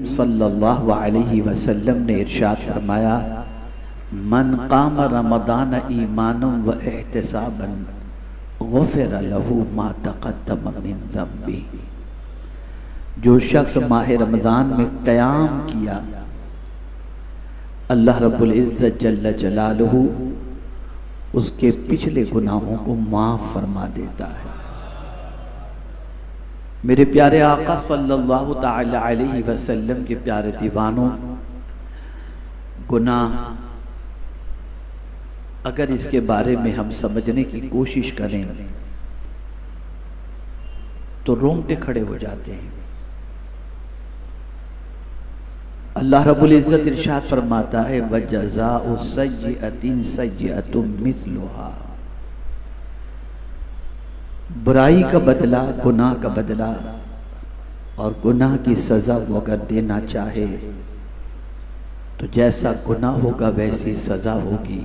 صلی اللہ علیہ وسلم نے ارشاد فرمایا من قام رمضان ایمانا و احتسابا غفر له ما تقدم من ذنبه، جو شخص ماہ رمضان میں قیام کیا اللہ رب العزت جل جلالہ اس کے پچھلے گناہوں کو معاف فرما دیتا ہے۔ میرے پیارے آقا صلی اللہ تعالی علیہ وسلم کے پیارے دیوانوں، گناہ اگر اس کے بارے میں ہم سمجھنے کی کوشش کریں تو رونگٹے کھڑے ہو جاتے ہیں۔ اللہ رب العزت ارشاد فرماتا ہے وَجَزَاءُ سَيِّئَةٍ سَيِّئَةٌ مِثْلُهَا، برائی کا بدلہ گناہ کا بدلہ، اور گناہ کی سزا وہ اگر دینا چاہے تو جیسا گناہ ہوگا ویسی سزا ہوگی۔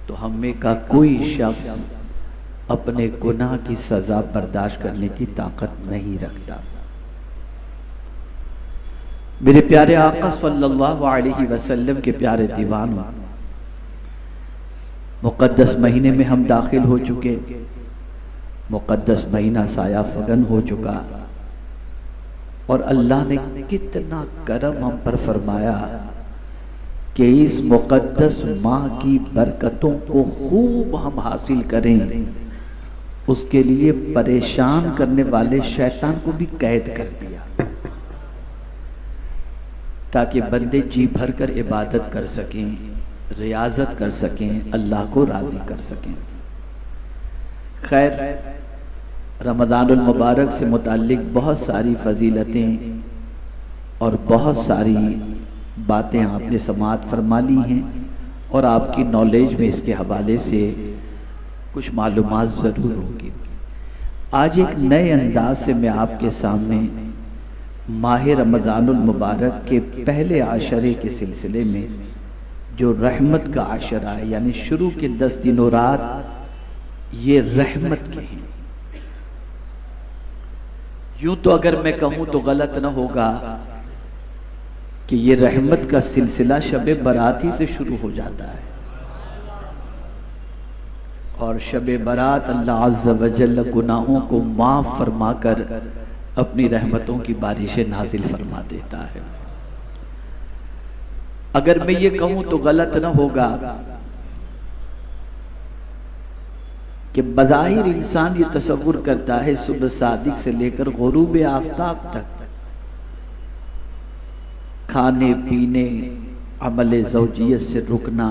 تو ہم میں کا کوئی شخص اپنے گناہ کی سزا برداشت کرنے کی طاقت نہیں رکھتا۔ میرے پیارے آقا صلی اللہ علیہ وسلم کے پیارے دیوانوں، مقدس مہینے میں ہم داخل ہو چکے، مقدس مہینہ سایہ فگن ہو چکا، اور اللہ نے کتنا کرم ہم پر فرمایا کہ اس مقدس ماہ کی برکتوں کو خوب ہم حاصل کریں۔ اس کے لیے پریشان کرنے والے شیطان کو بھی قید کر دیا تاکہ بندے جی بھر کر عبادت کر سکیں، ریاضت کر سکیں، اللہ کو راضی کر سکیں۔ خیر، رمضان المبارک سے متعلق بہت ساری فضیلتیں اور بہت ساری باتیں آپ نے سماعت فرما لی ہیں، اور آپ کی نالج میں اس کے حوالے سے کچھ معلومات ضرور ہوگی۔ آج ایک نئے انداز سے میں آپ کے سامنے ماہ رمضان المبارک کے پہلے عشرے کے سلسلے میں، جو رحمت کا عشرہ ہے، یعنی شروع کے 10 دن و رات یہ رحمت کے ہیں۔ یوں تو اگر میں کہوں تو غلط نہ ہوگا کہ یہ رحمت کا سلسلہ شب برات ہی سے شروع ہو جاتا ہے، اور شب برات اللہ عز و جل گناہوں کو معاف فرما کر اپنی رحمتوں کی بارش نازل فرما دیتا ہے۔ اگر میں یہ کہوں تو غلط نہ ہوگا کہ بظاہر انسان یہ تصور کرتا ہے صبح صادق سے لے کر غروب آفتاب تک کھانے پینے، عمل زوجیت سے رکنا،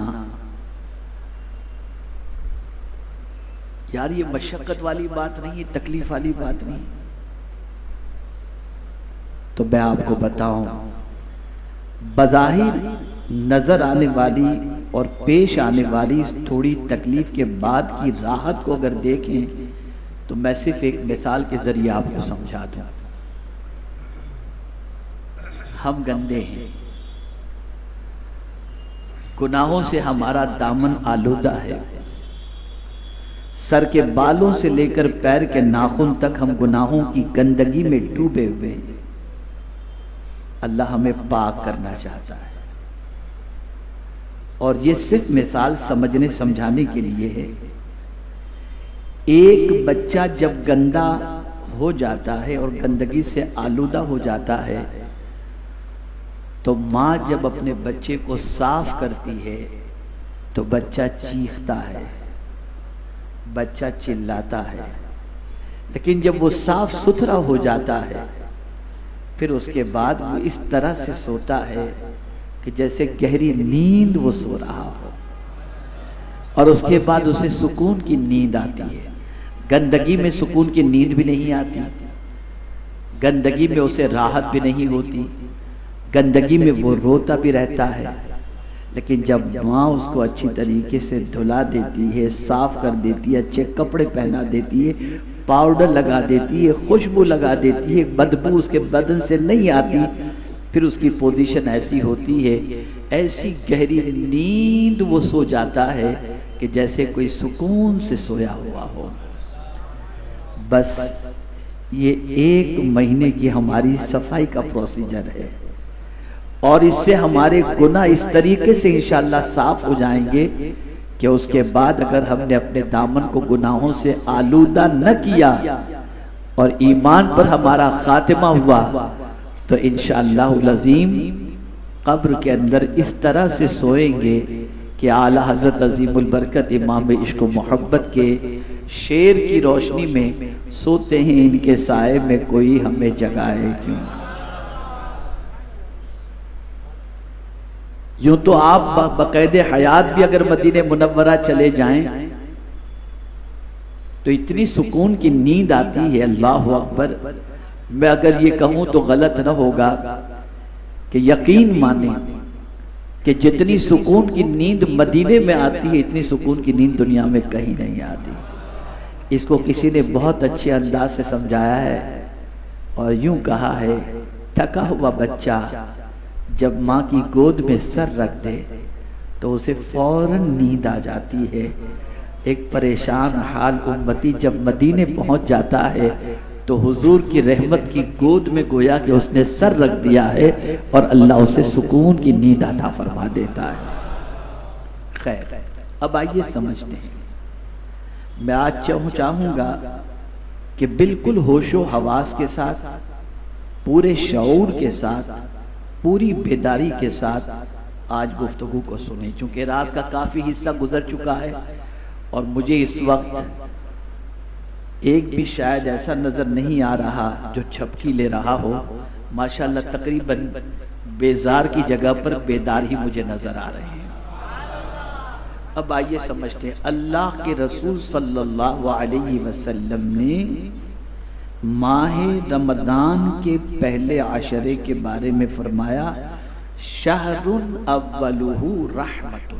یار یہ مشقت والی بات نہیں، یہ تکلیف والی بات نہیں۔ تو میں آپ کو بتاؤں، بظاہر نظر آنے والی اور پیش آنے والی اس تھوڑی تکلیف کے بعد کی راحت کو اگر دیکھیں تو میں صرف ایک مثال کے ذریعے آپ کو سمجھا دوں۔ ہم گندے ہیں، گناہوں سے ہمارا دامن آلودہ ہے، سر کے بالوں سے لے کر پیر کے ناخن تک ہم گناہوں کی گندگی میں ڈوبے ہوئے ہیں۔ اللہ ہمیں پاک کرنا چاہتا ہے، اور یہ صرف مثال سمجھنے سمجھانے کے لیے ہے۔ ایک بچہ جب گندا ہو جاتا ہے اور گندگی سے آلودہ ہو جاتا ہے تو ماں جب اپنے بچے کو صاف کرتی ہے تو بچہ چیختا ہے، بچہ چلاتا ہے، لیکن جب وہ صاف ستھرا ہو جاتا ہے پھر اس کے بعد وہ اس طرح سے سوتا ہے کہ جیسے گہری نیند وہ سو رہا ہو، اور اس کے بعد اسے سکون کی نیند آتی ہے۔ گندگی میں سکون کی نیند بھی نہیں آتی، گندگی میں اسے راحت بھی نہیں ہوتی، گندگی میں وہ روتا بھی رہتا ہے۔ لیکن جب ماں اس کو اچھی طریقے سے دھلا دیتی ہے، صاف کر دیتی ہے، اچھے کپڑے پہنا دیتی ہے، پاؤڈر لگا دیتی ہے، خوشبو لگا دیتی ہے، بدبو اس کے بدن سے نہیں آتی، پھر اس کی پوزیشن ایسی ہوتی ہے، ایسی گہری نیند وہ سو جاتا ہے کہ جیسے کوئی سکون سے سویا ہوا ہو۔ بس یہ 1 مہینے کی ہماری صفائی کا پروسیجر ہے۔ اور اس سے ہمارے گناہ اس طریقے سے انشاءاللہ صاف ہو جائیں گے کہ اس کے بعد اگر ہم نے اپنے دامن کو گناہوں سے آلودہ نہ کیا اور ایمان پر ہمارا خاتمہ ہوا تو انشاءاللہ العظیم قبر کے اندر اس طرح سے سوئیں گے کہ اعلیٰ حضرت عظیم البرکت امام عشق و محبت کے شعر کی روشنی میں سوتے ہیں ان کے سائے میں کوئی ہمیں جگائے کیوں. یوں تو آپ بقید حیات بھی اگر مدینہ منورہ چلے جائیں تو اتنی سکون کی نیند آتی ہے. اللہ اکبر. میں اگر یہ کہوں تو غلط نہ ہوگا کہ یقین مانیں کہ جتنی سکون کی نیند مدینے میں آتی ہے اتنی سکون کی نیند دنیا میں کہیں نہیں آتی. اس کو کسی نے بہت اچھے انداز سے سمجھایا ہے اور یوں کہا ہے تھکا ہوا بچہ جب ماں کی گود میں سر رکھ دے تو اسے فوراً نیند آ جاتی ہے. ایک پریشان حال امتی جب مدینے پہنچ جاتا ہے تو حضور کی رحمت کی گود میں گویا کہ اس نے سر رکھ دیا ہے اور اللہ اسے سکون کی نیند عطا فرما دیتا ہے. خیر اب آئیے سمجھتے ہیں. میں آج چاہوں گا کہ بالکل ہوش و حواس کے ساتھ پورے شعور کے ساتھ پوری بیداری کے ساتھ آج گفتگو کو سنیں چونکہ رات کا کافی حصہ گزر چکا ہے اور مجھے اس وقت ایک بھی شاید ایسا نظر نہیں آ رہا جو چھپکی لے رہا ہو. ماشاءاللہ تقریباً بیزار کی جگہ پر بیدار ہی مجھے نظر آ رہے ہیں. اب آئیے سمجھتے ہیں. اللہ کے رسول صلی اللہ علیہ وسلم نے ماہ رمضان کے پہلے عشرے کے بارے میں فرمایا شہر اولہ رحمت.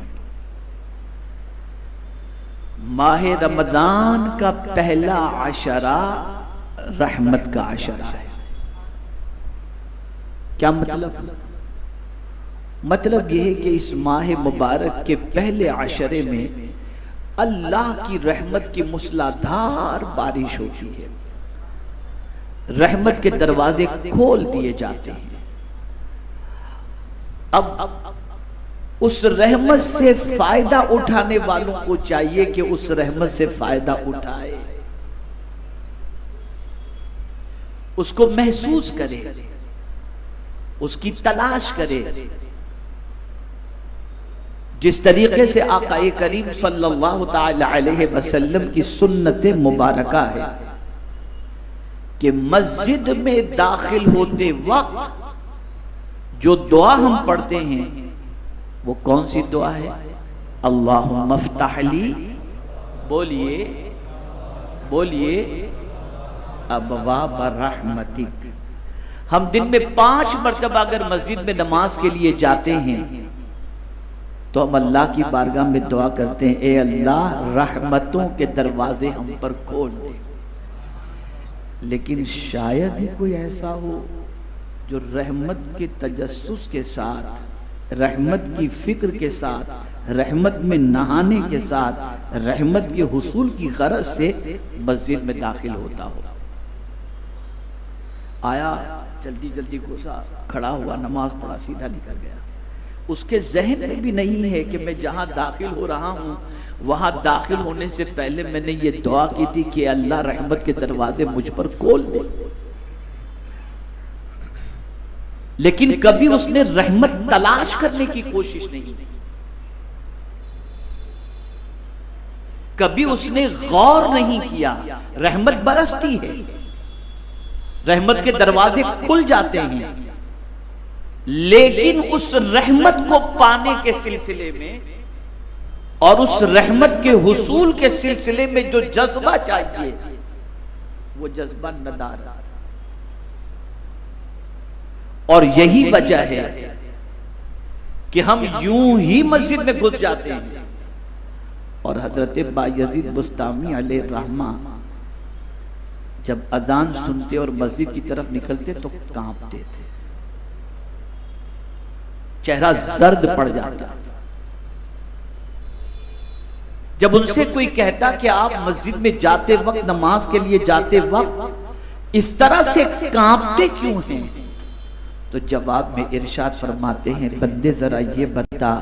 ماہ رمضان کا پہلا عشرہ رحمت کا عشرہ ہے. کیا مطلب؟ مطلب یہ ہے کہ اس ماہ مبارک کے پہلے عشرے میں اللہ کی رحمت کی موسلادھار بارش ہوتی ہے. رحمت کے دروازے کھول دیے جاتے ہیں. اب اس رحمت سے فائدہ اٹھانے والوں کو چاہیے کہ اس رحمت سے فائدہ اٹھائے, اس کو محسوس کرے, اس کی تلاش کرے. جس طریقے سے آقا کریم صلی اللہ تعالی علیہ وسلم کی سنت مبارکہ ہے کہ مسجد میں داخل ہوتے وقت جو دعا ہم پڑھتے ہیں وہ کون سی دعا ہے؟ اللہم افتح لی, بولیے بولیے, ابواب رحمتک. ہم دن میں 5 مرتبہ اگر مسجد میں نماز کے لیے جاتے ہیں تو ہم اللہ کی بارگاہ میں دعا کرتے ہیں اے اللہ رحمتوں کے دروازے ہم پر کھول دے. لیکن شاید ہی کوئی ایسا ہو جو رحمت کے تجسس کے ساتھ, رحمت کی فکر کے ساتھ, رحمت میں نہانے کے ساتھ, رحمت کے حصول کی غرض سے مسجد میں داخل ہوتا ہو. آیا جلدی جلدی گھسا, کھڑا ہوا, نماز پڑھا, سیدھا نکل گیا. اس کے ذہن میں بھی نہیں ہے کہ میں جہاں داخل ہو رہا ہوں وہاں داخل ہونے سے پہلے میں نے یہ دعا کی تھی کہ اللہ رحمت کے دروازے مجھ پر کھول دے. لیکن کبھی اس نے رحمت تلاش کرنے کی کوشش نہیں, کبھی اس نے غور نہیں کیا. رحمت برستی ہے, رحمت کے دروازے کھل جاتے ہیں, لیکن اس رحمت کو پانے کے سلسلے میں اور اس رحمت کے حصول کے سلسلے میں جو جذبہ چاہیے وہ جذبہ ندارت. اور یہی وجہ ہے کہ ہم یوں ہی مسجد میں گھس جاتے ہیں اور حضرت بایزید بستامی علیہ الرحمہ جب اذان سنتے اور مسجد کی طرف نکلتے تو کانپتے تھے, چہرہ زرد پڑ جاتا. جب ان سے کوئی کہتا کہ آپ مسجد میں جاتے وقت, نماز کے لیے جاتے وقت اس طرح سے کانپتے کیوں ہیں, تو جواب میں ارشاد فرماتے ہیں بندے ذرا یہ بتا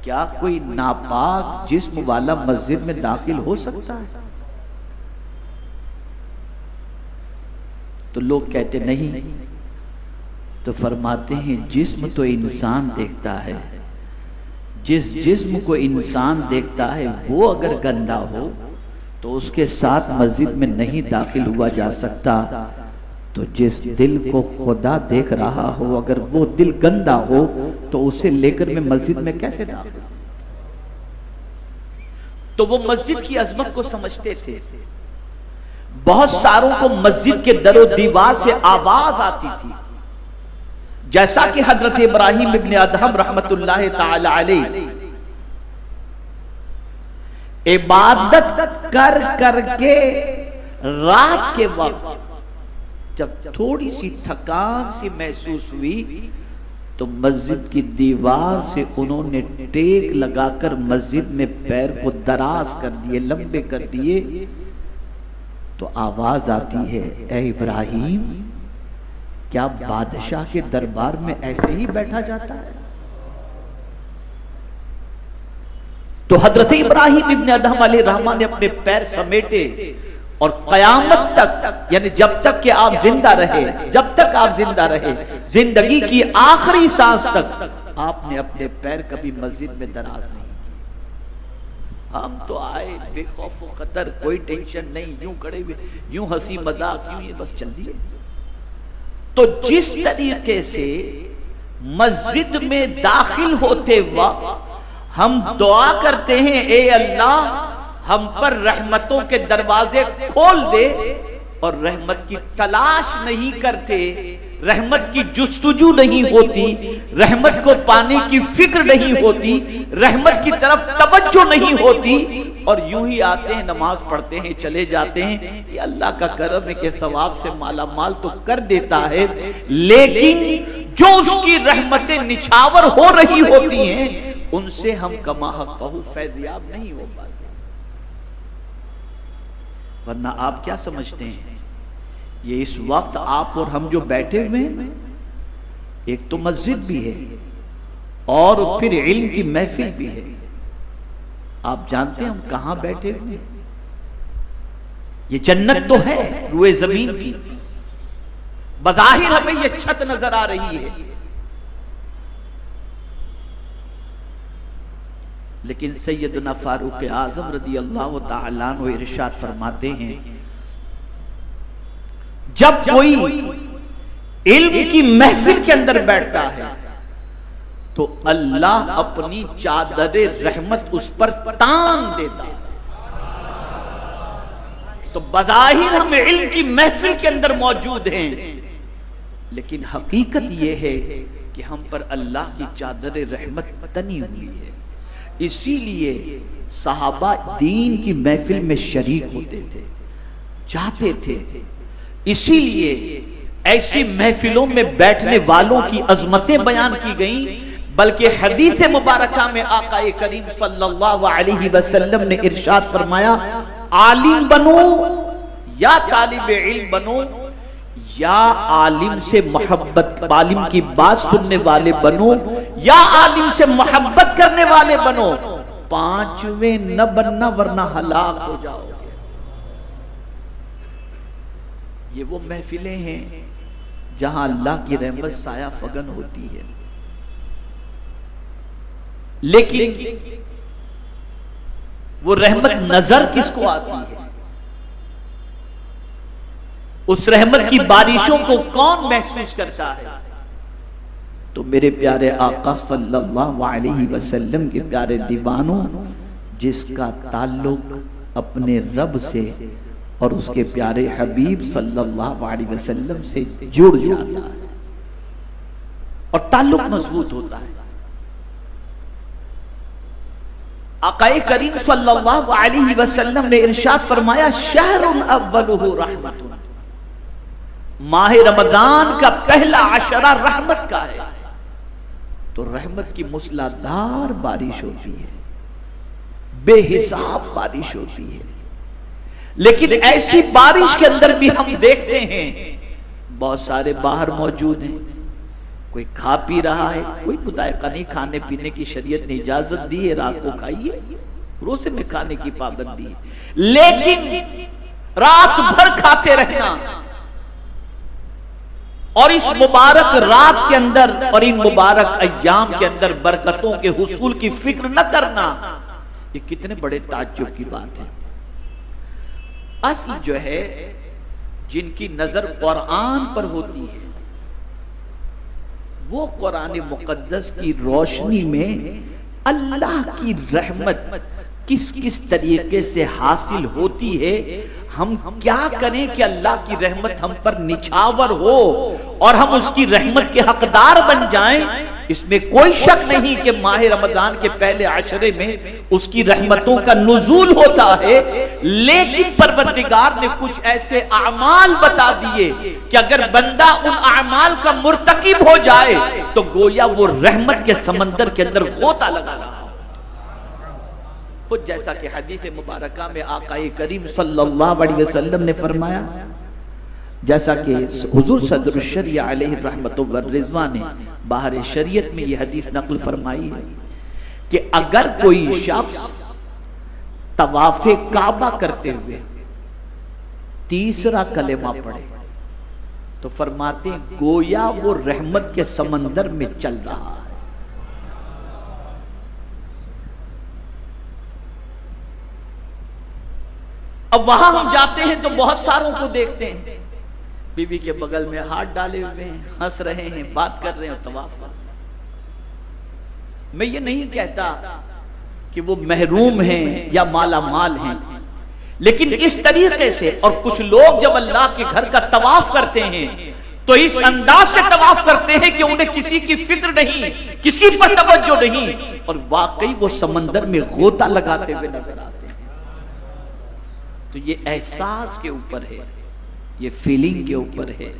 کیا کوئی ناپاک جسم والا مسجد میں داخل ہو سکتا ہے؟ تو لوگ کہتے نہیں. تو فرماتے ہیں جسم تو انسان دیکھتا ہے، جس جسم کو انسان دیکھتا ہے وہ اگر گندا ہو تو اس کے ساتھ مسجد میں نہیں داخل ہوا جا سکتا. تو جس دل کو خدا دیکھ رہا ہو اگر وہ دل گندا ہو تو اسے لے کر میں مسجد میں کیسے داخل؟ تو وہ مسجد کی عظمت کو سمجھتے تھے. بہت ساروں کو مسجد کے در و دیوار سے آواز آتی تھی، جیسا کہ حضرت ابراہیم ابن ادہم رحمت اللہ تعالی علیہ عبادت کر کر کے رات کے وقت جب تھوڑی سی تھکان سی محسوس ہوئی تو مسجد کی دیوار سے انہوں نے ٹیک لگا کر مسجد میں پیر کو دراز کر دیے، لمبے کر دیے. تو آواز آتی ہے اے ابراہیم کیا بادشاہ کے دربار میں ایسے ہی بیٹھا جاتا ہے؟ تو حضرت ابراہیم ابن ادہم علیہ الرحمن نے اپنے پیر سمیٹے اور قیامت تک یعنی جب تک کہ آپ زندہ رہے، جب تک آپ زندہ رہے، زندگی کی آخری سانس تک آپ نے اپنے پیر کبھی مسجد میں دراز نہیں. ہم تو آئے بے خوف و خطر، کوئی ٹینشن نہیں، یوں کھڑے ہوئے، یوں ہنسی مذاق، یوں یہ بس چل دیے. تو جس طریقے سے مسجد میں داخل ہوتے وقت ہم دعا کرتے ہیں اے اللہ ہم پر رحمتوں کے دروازے کھول دے، اور رحمت کی تلاش نہیں کرتے، رحمت کی جستجو نہیں ہوتی، رحمت کو پانے کی فکر نہیں ہوتی، رحمت کی طرف توجہ نہیں ہوتی، اور یوں ہی آتے ہیں نماز پڑھتے ہیں چلے جاتے ہیں. یہ اللہ کا کرم ہے کہ ثواب سے مالا مال تو کر دیتا ہے، لیکن جو اس کی رحمتیں نچھاور ہو رہی ہوتی ہیں ان سے ہم کما حقہ فیضیاب نہیں ہو پاتے. ورنہ آپ کیا سمجھتے ہیں یہ اس وقت آپ اور ہم جو بیٹھے ہوئے ہیں ایک تو مسجد بھی ہے اور پھر علم کی محفل بھی ہے. آپ جانتے ہیں ہم کہاں بیٹھے ہوئے ہیں؟ یہ جنت تو ہے روئے زمین کی، بظاہر ہمیں یہ چھت نظر آ رہی ہے، لیکن سیدنا فاروق اعظم رضی اللہ تعالیٰ عنہ ارشاد فرماتے ہیں جب کوئی علم کی محفل کے اندر بیٹھتا ہے تو اللہ اپنی چادر رحمت اس پر تان دیتا ہے. تو بظاہر ہم علم کی محفل کے اندر موجود ہیں، لیکن حقیقت یہ ہے کہ ہم پر اللہ کی چادر رحمت تنی ہوئی ہے. اسی لیے صحابہ دین کی محفل میں شریک ہوتے تھے، چاہتے تھے. اسی لیے ایسی محفلوں میں بیٹھنے والوں کی عظمتیں بیان کی گئیں، بلکہ حدیث مبارکہ میں آقا کریم صلی اللہ علیہ وسلم نے ارشاد فرمایا عالم بنو یا طالب علم بنو یا عالم سے محبت، عالم کی بات سننے والے بنو یا عالم سے محبت کرنے والے بنو، پانچویں نہ بننا ورنہ ہلاک ہو جاؤ گے. یہ وہ محفلیں ہیں جہاں اللہ کی رحمت سایہ فگن ہوتی ہے. لیکن وہ رحمت نظر کس کو آتی ہے؟ اس رحمت کی بارشوں کو کون محسوس کرتا ہے؟ تو میرے پیارے آقا صلی اللہ علیہ وسلم کے پیارے دیوانوں، جس کا تعلق اپنے رب سے اور اس کے پیارے حبیب صلی اللہ علیہ وسلم سے جڑ جاتا ہے اور تعلق مضبوط ہوتا ہے. آقا کریم صلی اللہ علیہ وسلم نے ارشاد فرمایا شہر اولہ رحمت، ماہ رمضان کا پہلا عشرہ رحمت کا ہے. تو رحمت کی موسلادھار بارش ہوتی ہے، بے حساب بارش ہوتی ہے. لیکن ایسی بارش کے اندر بھی ہم دیکھتے ہیں بہت سارے باہر موجود ہیں، کوئی کھا پی رہا ہے، کوئی مذائقہ نہیں، کھانے پینے کی شریعت نے اجازت دی ہے، رات کو کھائیے، روزے میں کھانے کی پابندی ہے، لیکن رات بھر کھاتے رہنا اور اس مبارک رات کے اندر اور ان مبارک ایام کے اندر برکتوں کے حصول کی فکر نہ کرنا، یہ کتنے بڑے تعجب کی بات ہے۔ اصل جو ہے جن کی نظر قرآن پر ہوتی ہے وہ قرآن مقدس کی روشنی میں اللہ کی رحمت کس کس طریقے سے حاصل ہوتی ہے، ہم کیا کریں کہ اللہ کی رحمت ہم پر نچھاور ہو اور ہم اس کی رحمت کے حقدار بن جائیں۔ اس میں کوئی شک نہیں کہ ماہ رمضان کے پہلے عشرے میں اس کی رحمتوں کا نزول ہوتا ہے، لیکن پروردگار نے کچھ ایسے اعمال بتا دیے کہ اگر بندہ ان اعمال کا مرتکب ہو جائے تو گویا وہ رحمت کے سمندر کے اندر غوطہ لگا رہا ہو۔ خود جیسا کہ حدیث مبارکہ میں آقا کریم صلی اللہ علیہ وسلم نے فرمایا، جیسا کہ حضور صدر الشریعہ علیہ الرحمت والرضوان نے باہر شریعت میں یہ حدیث نقل فرمائی ہے کہ اگر کوئی شخص طواف کعبہ کرتے ہوئے تیسرا کلمہ پڑھے تو فرماتے ہیں گویا وہ رحمت کے سمندر میں چل رہا ہے۔ اب وہاں ہم جاتے ہیں تو بہت ساروں کو دیکھتے ہیں بی بی کے بغل میں ہاتھ ڈالے ہوئے ہیں، ہنس رہے ہیں، بات کر رہے ہیں، طواف کر رہے ہیں۔ میں یہ نہیں کہتا کہ وہ محروم ہیں یا مالا مال ہیں، لیکن اس طریقے سے، اور کچھ لوگ جب اللہ کے گھر کا طواف کرتے ہیں تو اس انداز سے طواف کرتے ہیں کہ انہیں کسی کی فکر نہیں، کسی پر توجہ نہیں، اور واقعی وہ سمندر میں غوطہ لگاتے ہوئے نظر آتے ہیں۔ تو یہ احساس کے اوپر ہے، یہ فیلنگ کے اوپر ہے،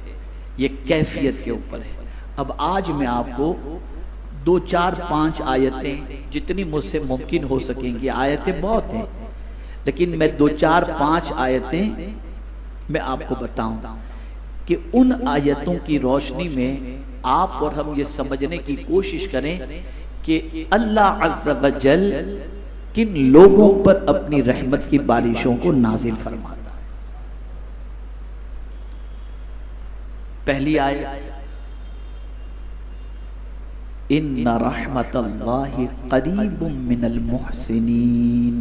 یہ کیفیت کے اوپر ہے۔ اب آج میں آپ کو 2 4 5 آیتیں جتنی مجھ سے ممکن ہو سکیں گی، آیتیں بہت ہیں لیکن میں 2 4 5 آیتیں میں آپ کو بتاؤں کہ ان آیتوں کی روشنی میں آپ اور ہم یہ سمجھنے کی کوشش کریں کہ اللہ عز و جل کن لوگوں پر اپنی رحمت کی بارشوں کو نازل فرماتا ہے۔ پہلی آیت، ان رحمت اللہ قریب من المحسنین،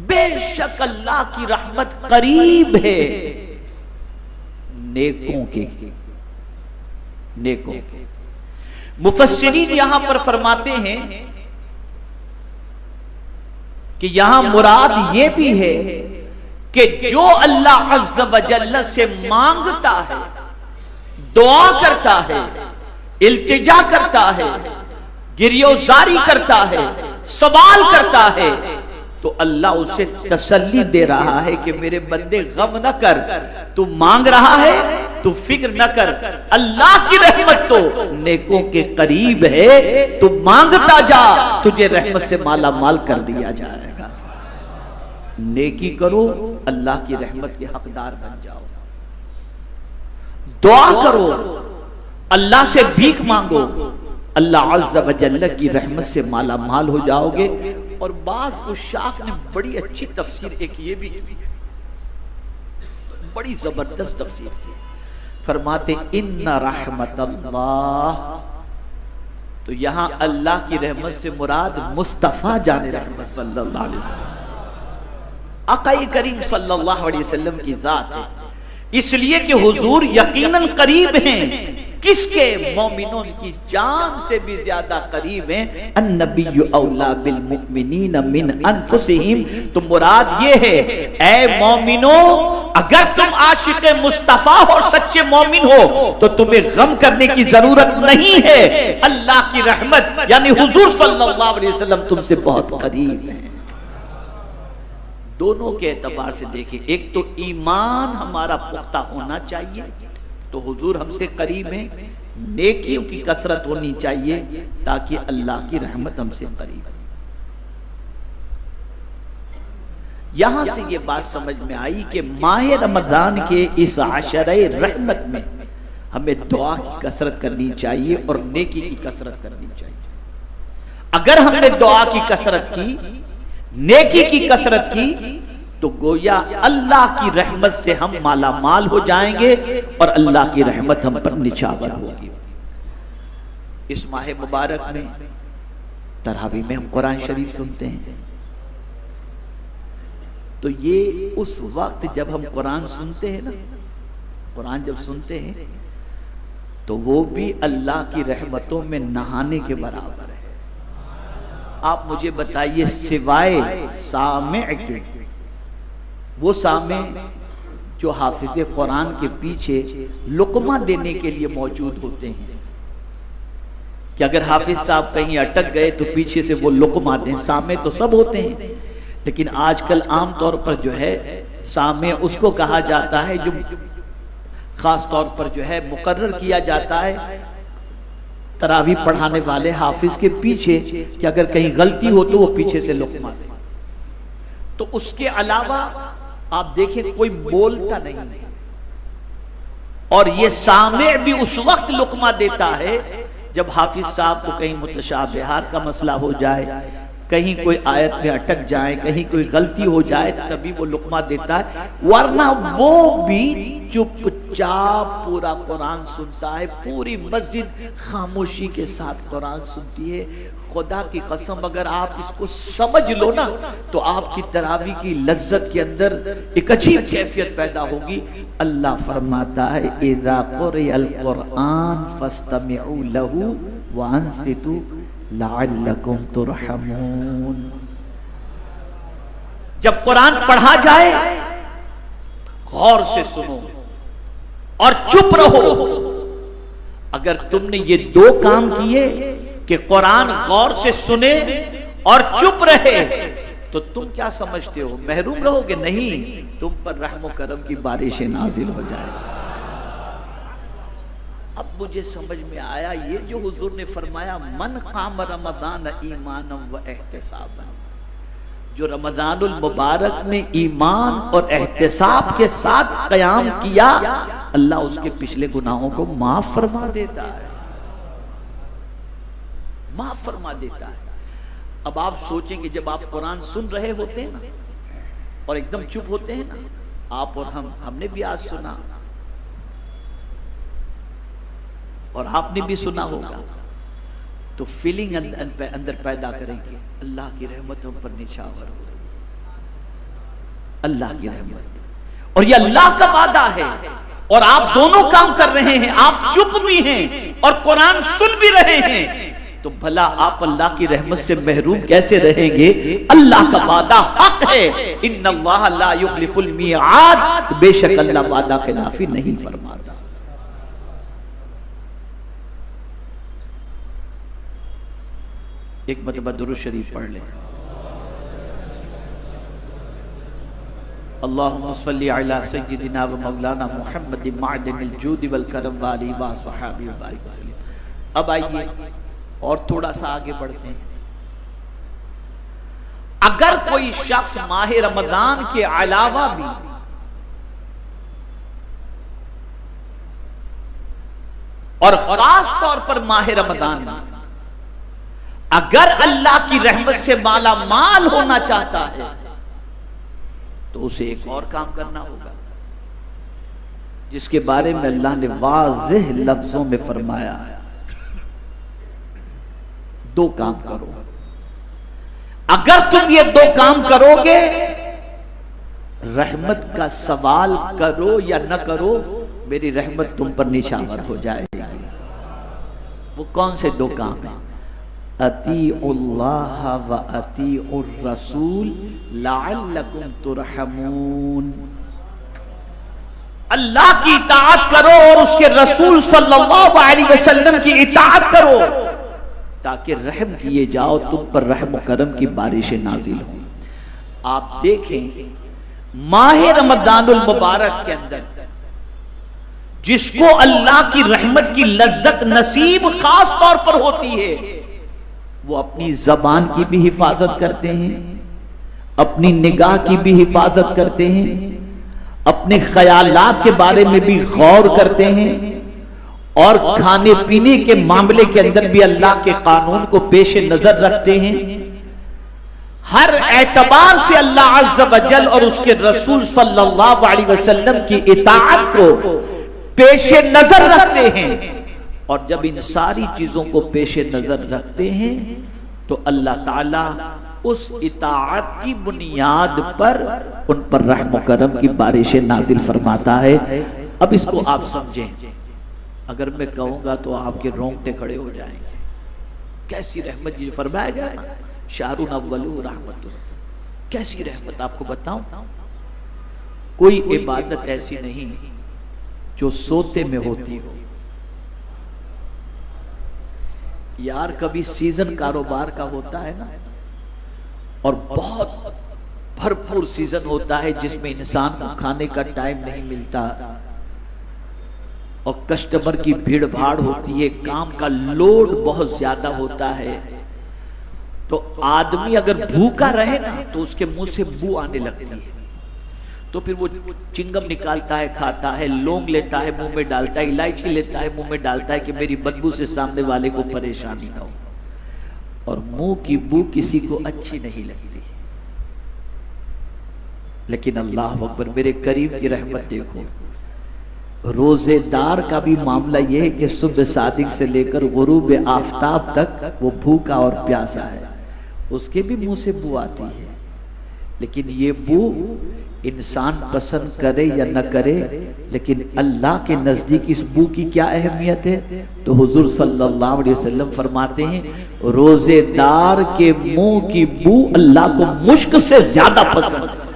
بے شک اللہ کی رحمت قریب ہے نیکوں کے۔ مفسرین یہاں پر فرماتے ہیں کہ یہاں مراد یہ بھی ہے کہ جو اللہ عز و جل سے مانگتا ہے، دعا کرتا ہے، التجا کرتا ہے، گریوزاری کرتا ہے، سوال کرتا ہے، تو اللہ اسے تسلی دے رہا ہے کہ میرے بندے غم نہ کر، تو مانگ رہا ہے تو فکر نہ کر، اللہ کی رحمت تو نیکوں کے قریب ہے، تو مانگتا جا، تجھے رحمت سے مالا مال کر دیا جائے گا۔ نیکی کرو، اللہ کی رحمت کے حقدار بن جاؤ، دعا کرو، اللہ سے بھیک مانگو، اللہ عز و جل کی رحمت سے مالا مال ہو جاؤ گے۔ اور بعض عشاق نے بڑی اچھی تفسیر ایک یہ بھی بڑی زبردست تفسیر کی، فرماتے ان رحمت اللہ، تو یہاں اللہ کی رحمت سے مراد مصطفیٰ جان رحمت صلی اللہ علیہ وسلم، آقا کریم صلی اللہ علیہ وسلم کی ذات ہے، اس لیے کہ حضور یقیناً قریب ہیں، کس کے؟ مومنوں کی جان سے بھی زیادہ قریب ہیں۔ النبی اولا بالمؤمنین من انفسہم، تو مراد یہ ہے اے مومنوں اگر تم عاشق مصطفیٰ ہو، سچے مومن ہو، تو تمہیں غم کرنے کی ضرورت نہیں ہے، اللہ کی رحمت یعنی حضور صلی اللہ علیہ وسلم تم سے بہت قریب ہیں۔ دونوں کے اعتبار سے دیکھیں، ایک تو ایمان ہمارا پختہ ہونا چاہیے تو حضور ہم سے قریب ہیں، نیکیوں کی کثرت ہونی چاہیے تاکہ اللہ کی رحمت ہم سے قریب ہے۔ یہاں سے یہ بات سمجھ میں آئی کہ ماہ رمضان کے اس عشرہ رحمت میں ہمیں دعا کی کثرت کرنی چاہیے اور نیکی کی کثرت کرنی چاہیے. اگر ہم نے دعا کی کثرت کی، نیکی کی کثرت کی، تو گویا اللہ کی رحمت سے ہم مالا مال ہو جائیں گے اور اللہ کی رحمت ہم پر نچھاور ہوگی. اس ماہ مبارک میں تراویح میں ہم قرآن شریف سنتے ہیں، تو یہ اس وقت جب ہم قرآن سنتے ہیں نا، قرآن جب سنتے ہیں تو وہ بھی اللہ کی رحمتوں میں نہانے کے برابر ہے. آپ مجھے بتائیے سوائے سامع کے، وہ سامع جو حافظ قرآن کے پیچھے لقمہ دینے کے لیے موجود ہوتے ہیں کہ اگر حافظ صاحب کہیں اٹک گئے تو پیچھے سے وہ لقمہ دیں. سامع تو سب ہوتے ہیں، لیکن آج کل عام طور پر جو ہے سامع اس کو کہا جاتا ہے جو خاص طور پر جو ہے مقرر کیا جاتا ہے تراویح پڑھانے والے حافظ کے پیچھے کہ اگر کہیں غلطی ہو تو وہ پیچھے سے لقمہ دے. تو اس کے علاوہ آپ دیکھیں کوئی بولتا نہیں، اور یہ سامع بھی اس وقت لقمہ دیتا ہے جب حافظ صاحب کو کہیں متشابہات کا مسئلہ ہو جائے، کہیں کوئی آیت میں اٹک جائے، کہیں کوئی غلطی ہو جائے، تبھی وہ لقمہ دیتا ہے. ورنہ وہ بھی چپ چاپ پورا قرآن سنتا ہے. پوری مسجد خاموشی کے ساتھ قرآن سنتی ہے. خدا کی قسم اگر آپ اس کو سمجھ لو نا تو آپ کی تراویح کی لذت کے اندر ایک عجیب کیفیت پیدا ہوگی. اللہ فرماتا ہے اذا قرئ القرآن فاستمعوا له وانصتوا لعلکم ترحمون. جب قرآن پڑھا جائے غور سے سنو اور چپ رہو. اگر تم نے یہ دو کام کیے کہ قرآن غور سے سنے اور چپ رہے تو تم کیا سمجھتے ہو محروم رہو گے؟ نہیں، تم پر رحم و کرم کی بارشیں نازل ہو جائے. اب مجھے سمجھ میں آیا یہ جو حضور نے فرمایا من قام رمضان ایمانا و احتسابا، جو رمضان المبارک میں ایمان اور احتساب کے ساتھ قیام کیا اللہ اس کے پچھلے گناہوں کو معاف فرما دیتا ہے، معاف فرما دیتا ہے. اب آپ سوچیں کہ جب آپ قرآن سن رہے ہوتے ہیں نا اور ایک دم چپ ہوتے ہیں نا، آپ اور ہم نے بھی آج سنا اور آپ نے بھی سنا ہوگا، تو فیلنگ اندر پیدا کریں گے اللہ کی رحمت ہم پر نچھاور ہو رہی ہے، اللہ کی رحمت. اور یہ اللہ کا وعدہ ہے اور آپ دونوں کام کر رہے ہیں، آپ چپ بھی ہیں اور قرآن سن بھی رہے ہیں، تو بھلا آپ اللہ کی رحمت سے محروم کیسے رہیں گے؟ اللہ کا وعدہ حق ہے، ان اللہ لا یخلف المیعاد، بے شک اللہ وعدہ خلافی نہیں فرماتا. ایک مرتبہ درود شریف پڑھ لیں. اللہم صلی علی سیدنا و مولانا محمد معدن الجود والکرم والی و صحابی و بارک وسلم. اب آئیے اور تھوڑا سا آگے بڑھتے ہیں. اگر کوئی شخص ماہ رمضان کے علاوہ بھی اور خاص طور پر ماہ رمضان میں اگر اللہ کی رحمت سے مالا مال ہونا چاہتا ہے تو اسے ایک اور کام کرنا ہوگا جس کے بارے میں اللہ نے واضح لفظوں میں فرمایا ہے. دو کام کرو. اگر تم یہ دو کام کرو گے، رحمت کا سوال کرو یا نہ کرو، میری رحمت تم پر نچھاور ہو جائے گی. وہ کون سے دو کام ہیں؟ اطیعوا اللہ و اطیعوا الرسول لعلکم ترحمون. اللہ کی اطاعت کرو اور اس کے رسول صلی اللہ علیہ وسلم کی اطاعت کرو تاکہ رحم کیے جاؤ، تم پر رحم و کرم کی بارشیں نازل ہوں. آپ دیکھیں ماہ رمضان المبارک کے اندر جس کو اللہ کی رحمت کی لذت نصیب خاص طور پر ہوتی ہے، وہ اپنی زبان کی بھی حفاظت کرتے ہیں، اپنی نگاہ کی بھی حفاظت کرتے ہیں، اپنے خیالات کے بارے میں بھی غور کرتے ہیں اور کھانے پینے کے معاملے کے اندر بھی اللہ کے قانون کو پیش نظر رکھتے ہیں. ہر اعتبار سے اللہ عز و جل اور اس کے رسول صلی اللہ علیہ وسلم کی اطاعت کو پیش نظر رکھتے ہیں. اور جب ان ساری چیزوں کو پیش نظر رکھتے ہیں تو اللہ تعالی اس اطاعت کی بنیاد پر ان پر رحم و کرم کی بارشیں نازل فرماتا ہے. اب اس کو آپ سمجھیں. اگر میں کہوں گا تو آپ کے رونگٹے کھڑے ہو جائیں گے. کیسی رحمت یہ فرمایا گیا ہے نا, شہر اول رحمت. کیسی رحمت آپ کو بتاؤں. کوئی عبادت ایسی نہیں جو سوتے میں ہوتی ہو. یار کبھی سیزن کاروبار کا ہوتا ہے نا, اور بہت بھرپور سیزن ہوتا ہے جس میں انسان کو کھانے کا ٹائم نہیں ملتا, اور کسٹمر کی بھیڑ بھاڑ ہوتی ہے, کام کا لوڈ بہت زیادہ ہوتا ہے. تو آدمی اگر بھوکا رہے نا تو اس کے منہ سے بو آنے لگتی ہے. تو پھر وہ چنگم نکالتا ہے, کھاتا ہے, لونگ لیتا ہے منہ میں ڈالتا ہے, الائچی لیتا ہے منہ میں ڈالتا ہے کہ میری بدبو سے سامنے والے کو پریشانی نہ ہو. اور منہ کی بو کسی کو اچھی نہیں لگتی. لیکن اللہ اکبر, میرے کریم کی رحمت دیکھو. روزے دار کا بھی معاملہ یہ ہے کہ صبح صادق سے لے کر غروب آفتاب تک وہ بھوکا اور پیاسا ہے, اس کے بھی منہ سے بو آتی ہے. لیکن یہ بو انسان پسند کرے یا نہ کرے, لیکن اللہ کے نزدیک اس بو کی کیا اہمیت ہے. تو حضور صلی اللہ علیہ وسلم فرماتے ہیں روزے دار کے منہ کی بو اللہ کو مشک سے زیادہ پسند ہے.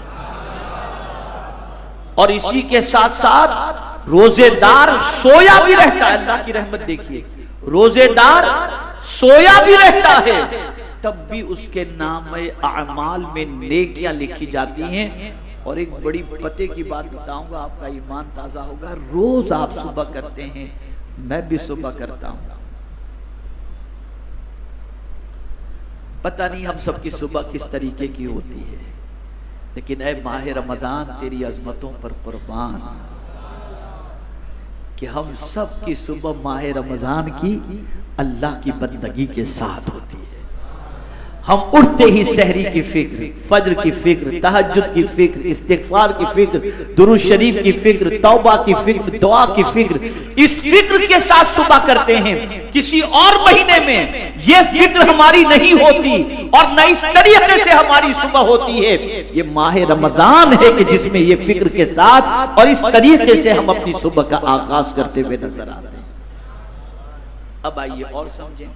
اور اسی کے ساتھ ساتھ روزے دار سویا بھی رہتا ہے. اللہ کی رحمت دیکھیے, روزے دار سویا بھی رہتا ہے تب بھی اس کے نام اعمال میں نیکیاں لکھی جاتی ہیں. اور ایک بڑی پتے کی بات بتاؤں گا, آپ کا ایمان تازہ ہوگا. روز آپ صبح کرتے ہیں, میں بھی صبح کرتا ہوں. پتہ نہیں ہم سب کی صبح کس طریقے کی ہوتی ہے, لیکن اے ماہ رمضان تیری عظمتوں پر قربان کہ ہم سب کی صبح ماہ رمضان کی اللہ کی بندگی کے ساتھ ہوتی ہے. ہم اٹھتے ہی سحری کی فکر, فجر کی فکر, تہجد کی فکر, استغفار کی فکر, درود شریف کی فکر, توبہ کی فکر, دعا کی فکر, اس فکر کے ساتھ صبح کرتے ہیں. کسی اور مہینے میں یہ فکر ہماری نہیں ہوتی اور نہ اس طریقے سے ہماری صبح ہوتی ہے. یہ ماہ رمضان ہے کہ جس میں یہ فکر کے ساتھ اور اس طریقے سے ہم اپنی صبح کا آغاز کرتے ہوئے نظر آتے ہیں. اب آئیے اور سمجھیں.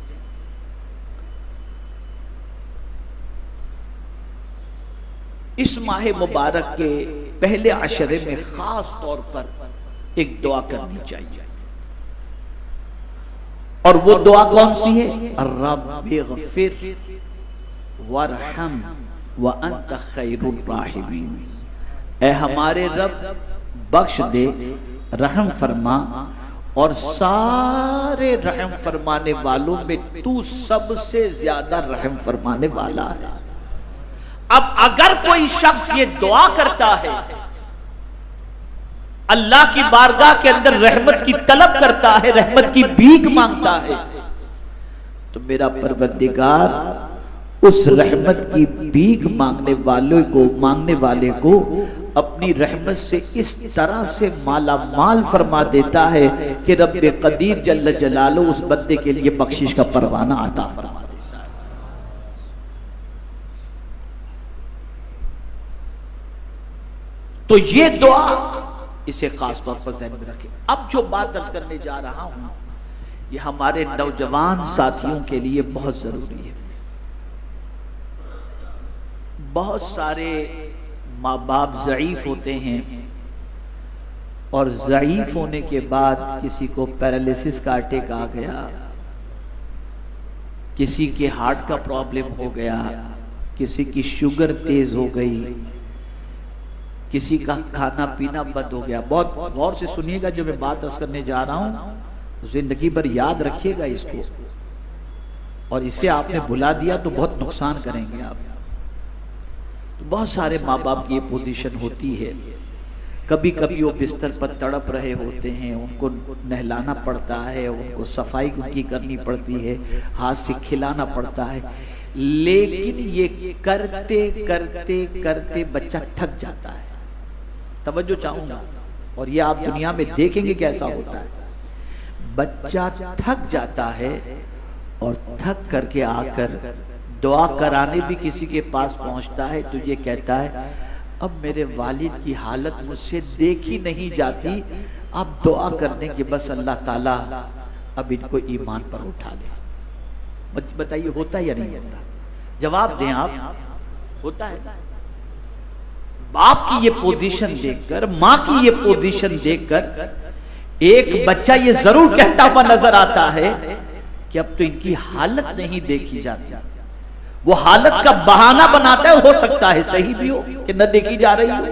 اس ماہ مبارک کے پہلے عشرے میں خاص طور پر ایک دعا کرنی چاہیے, اور وہ دعا کون سی ہے؟ رب اغفر وارحم وانت خیر الراحمین. اے ہمارے رب بخش دے, رحم فرما, اور سارے رحم فرمانے والوں میں تو سب سے زیادہ رحم فرمانے والا ہے. اب اگر کوئی شخص یہ دعا کرتا ہے, اللہ کی بارگاہ کے اندر رحمت کی طلب کرتا ہے, رحمت کی بھیک مانگتا ہے, تو میرا پروردگار اس رحمت کی بھیک مانگنے والے کو اپنی رحمت سے اس طرح سے مالا مال فرما دیتا ہے کہ رب قدیر جل جلالہ اس بندے کے لیے بخشش کا پروانہ عطا فرما. تو یہ دعا اسے خاص طور پر ذہن میں رکھیں. اب جو بات عرض کرنے جا رہا ہوں یہ ہمارے نوجوان ساتھیوں کے لیے بہت ضروری ہے. بہت سارے ماں باپ ضعیف ہوتے ہیں, اور ضعیف ہونے کے بعد کسی کو پیرالیسس کا اٹیک آ گیا, کسی کے ہارٹ کا پرابلم ہو گیا, کسی کی شوگر تیز ہو گئی, کسی کا کھانا پینا بند ہو گیا. بہت غور سے سنیے گا جو میں بات عرض کرنے جا رہا ہوں, زندگی بھر یاد رکھیے گا اس کو, اور اسے آپ نے بھلا دیا تو بہت نقصان کریں گے آپ. بہت سارے ماں باپ کی یہ پوزیشن ہوتی ہے کبھی کبھی وہ بستر پر تڑپ رہے ہوتے ہیں، ان کو نہلانا پڑتا ہے، ان کو صفائی ان کی کرنی پڑتی ہے، ہاتھ سے کھلانا پڑتا ہے، لیکن یہ کرتے کرتے کرتے بچہ تھک جاتا ہے۔ توجہ چاہوں گا، اور یہ آپ دنیا میں دیکھیں گے کیسا ہوتا ہے۔ بچہ تھک جاتا ہے اور تھک کر کے آ کر دعا کرانے بھی کسی کے پاس پہنچتا ہے تو یہ کہتا ہے اب میرے والد کی حالت مجھ سے دیکھی نہیں جاتی، اب دعا کر دیں کہ بس اللہ تعالیٰ اب ان کو ایمان پر اٹھا لے۔ بتائیے ہوتا یا نہیں ہوتا؟ جواب دیں آپ، ہوتا ہے؟ باپ کی یہ پوزیشن دیکھ کر، ماں کی یہ پوزیشن دیکھ کر ایک بچہ یہ ضرور کہتا ہوا نظر آتا ہے کہ اب تو ان کی حالت نہیں دیکھی جاتی۔ وہ حالت کا بہانہ بناتا ہے، ہو سکتا ہے صحیح بھی ہو کہ نہ دیکھی جا رہی ہو،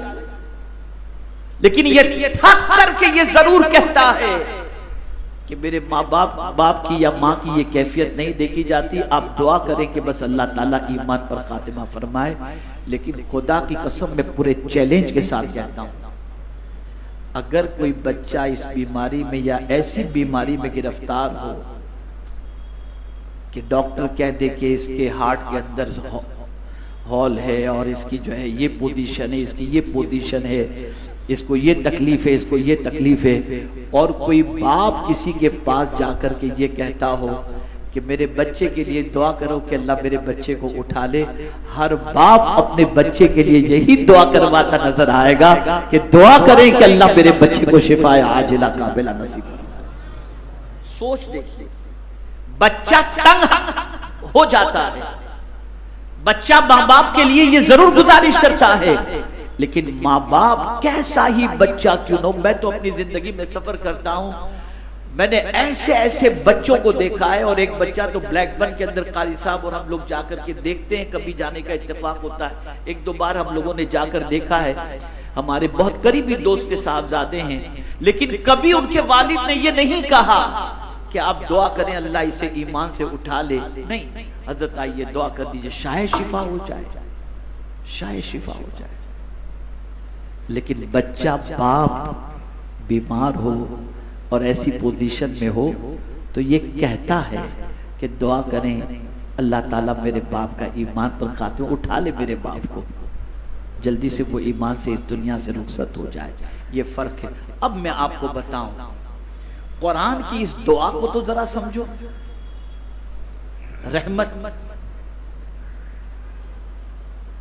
لیکن یہ تھک کر کے یہ ضرور کہتا ہے کہ میرے ماں باپ کی یا ماں کی یہ کیفیت نہیں دیکھی جاتی، آپ دعا کریں کہ بس اللہ تعالیٰ ایمان پر خاتمہ فرمائے۔ لیکن خدا کی قسم میں پورے چیلنج کے ساتھ کہتا ہوں، اگر کوئی بچہ اس بیماری میں یا ایسی بیماری میں گرفتار ہو کہ ڈاکٹر کہہ دے کہ اس کے ہارٹ کے اندر ہال ہے اور اس کی جو ہے یہ پوزیشن ہے، اس کی یہ پوزیشن ہے، اس کو یہ تکلیف ہے، اس کو یہ تکلیف ہے، اور کوئی باپ کسی کے پاس جا کر کے یہ کہتا ہو کہ میرے بچے کے لیے دعا کرو کہ اللہ میرے بچے کو اٹھا لے، ہر باپ اپنے بچے کے لیے یہی دعا کرواتا نظر آئے گا کہ دعا کریں کہ اللہ میرے بچے کو شفا عاجلہ قابلہ نصیب فرمائے۔ سوچ دیکھیے، بچہ تنگ ہو جاتا ہے، بچہ ماں باپ کے لیے یہ ضرور گزارش کرتا ہے، لیکن ماں باپ کیسا ہی بچہ کیوں نہ ہو، میں تو اپنی زندگی میں سفر کرتا ہوں، میں نے ایسے بچوں کو دیکھا ہے، اور ایک بچہ تو بلیک بن کے اندر قاری صاحب اور ہم لوگ جا کر کے دیکھتے ہیں، کبھی جانے کا اتفاق ہوتا ہے، ایک دو بار ہم لوگوں نے جا کر دیکھا ہے، ہمارے بہت قریبی دوست صاحبزادے ہیں، لیکن کبھی ان کے والد نے یہ نہیں کہا کہ آپ دعا کریں اللہ اسے ایمان سے اٹھا لے، نہیں، حضرت آئیے دعا کر دیجئے شاید شفا ہو جائے، شاید شفا ہو جائے۔ لیکن بچہ باپ بیمار ہو اور ایسی پوزیشن میں ہو تو یہ کہتا ہے کہ دعا کریں اللہ تعالیٰ میرے باپ کا ایمان پر خاتمہ اٹھا لے، میرے باپ کو جلدی سے وہ ایمان سے اس دنیا سے رخصت ہو جائے۔ یہ فرق ہے۔ اب میں آپ کو بتاؤں، قرآن کی اس دعا کو تو ذرا سمجھو، رحمت،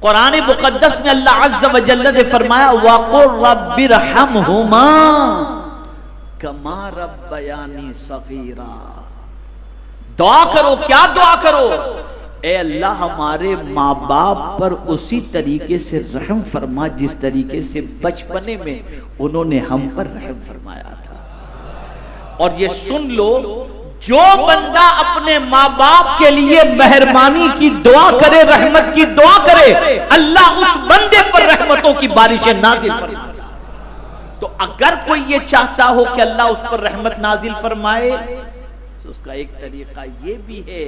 قرآن مقدس میں اللہ عز و جل نے فرمایا وَقُلْ رَبِّ ارْحَمْهُمَا کما ربیانی صغیرا۔ دعا کرو، کیا دعا کرو؟ اے اللہ ہمارے ماں باپ پر اسی طریقے سے رحم فرما جس طریقے سے بچپنے میں انہوں نے ہم پر رحم فرمایا تھا۔ اور یہ سن لو، جو بندہ اپنے ماں باپ کے لیے مہربانی کی دعا کرے، رحمت کی دعا کرے، اللہ اس بندے پر رحمتوں کی بارشیں نازل فرمائے۔ تو اگر کوئی یہ چاہتا ہو کہ اللہ اس پر رحمت نازل فرمائے تو اس کا ایک طریقہ یہ بھی ہے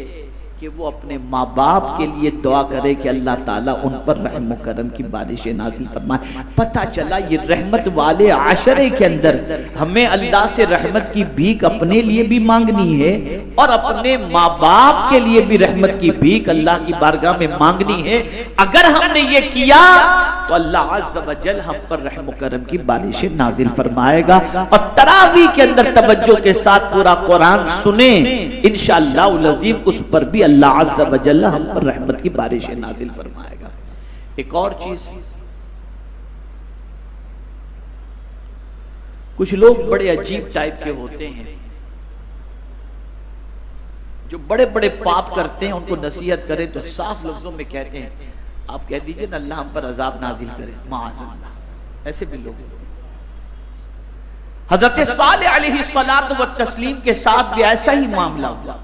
کہ وہ اپنے ماں باپ کے لیے دعا کرے کہ اللہ تعالیٰ ان پر رحم و کرم کی بارشیں نازل فرمائے۔ پتہ چلا یہ رحمت والے عشرے کے اندر ہمیں اللہ سے رحمت کی بھیک اپنے لیے بھی مانگنی ہے اور اپنے ماں باپ کے لیے بھی رحمت کی بھیک اللہ کی بارگاہ میں مانگنی ہے۔ اگر ہم نے یہ کیا تو اللہ عز و جل ہم پر رحم و کرم کی بارشیں نازل فرمائے گا۔ اور تراویح کے اندر توجہ کے ساتھ پورا قرآن سنیں، انشاءاللہ العظیم اس پر بھی اللہ عز و جل ہم پر رحمت کی بارشیں نازل فرمائے گا۔ ایک اور چیز، کچھ لوگ بڑے عجیب ٹائپ کے ہوتے ہیں جو بڑے بڑے پاپ کرتے ہیں، ان کو نصیحت کریں تو صاف لفظوں میں کہتے ہیں آپ کہہ دیجئے نا اللہ ہم پر عذاب نازل کرے، معاذ اللہ۔ ایسے بھی لوگ، حضرت صالح علیہ الصلوۃ والتسلیم کے ساتھ بھی ایسا ہی معاملہ ہوا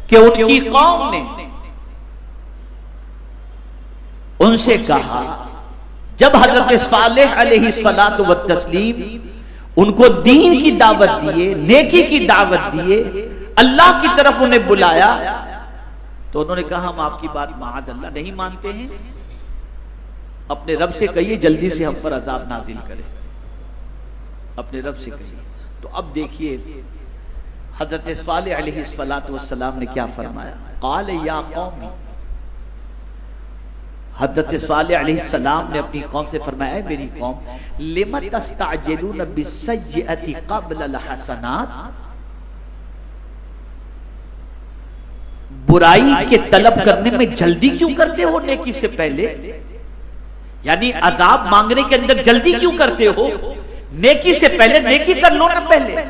کہ ان کی قوم نے ان سے کہا، جب حضرت صالح علیہ الصلوۃ والتسلیم ان کو دین کی دعوت دیے، نیکی کی دعوت دیے، اللہ کی طرف انہیں بلایا، تو انہوں نے کہا ہم آپ کی بات معاذ اللہ نہیں مانتے ہیں، اپنے رب سے کہیے جلدی سے ہم پر عذاب نازل کرے، اپنے رب سے کہیے۔ تو اب دیکھیے حضرت صالح علیہ السلام نے کیا فرمایا، قال یا قوم، حضرت صالح علیہ السلام نے اپنی قوم سے فرمایا، اے میری قوم، لم تستعجلون بالسیئۃ قبل الحسنات، برائی کے طلب کرنے میں جلدی کیوں کرتے ہو نیکی سے پہلے؟ یعنی عذاب مانگنے کے اندر جلدی کیوں کرتے ہو؟ نیکی سے پہلے نیکی کر لو نا، پہلے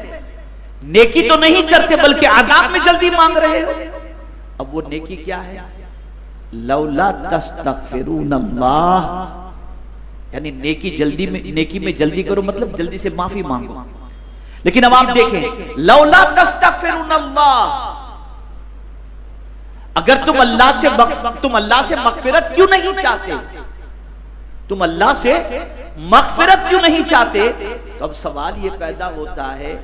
نیکی تو نہیں کرتے بلکہ عذاب میں جلدی مانگ رہے ہو۔ اب وہ نیکی کیا ہے؟ لولا تستغفرون اللہ، یعنی نیکی میں جلدی کرو، مطلب جلدی سے معافی مانگو۔ لیکن اب آپ دیکھیں، لولا تستغفرون اللہ، اگر تم اللہ سے مغفرت کیوں نہیں چاہتے، تم اللہ سے مغفرت کیوں نہیں چاہتے، تو اب سوال یہ پیدا ہوتا ہے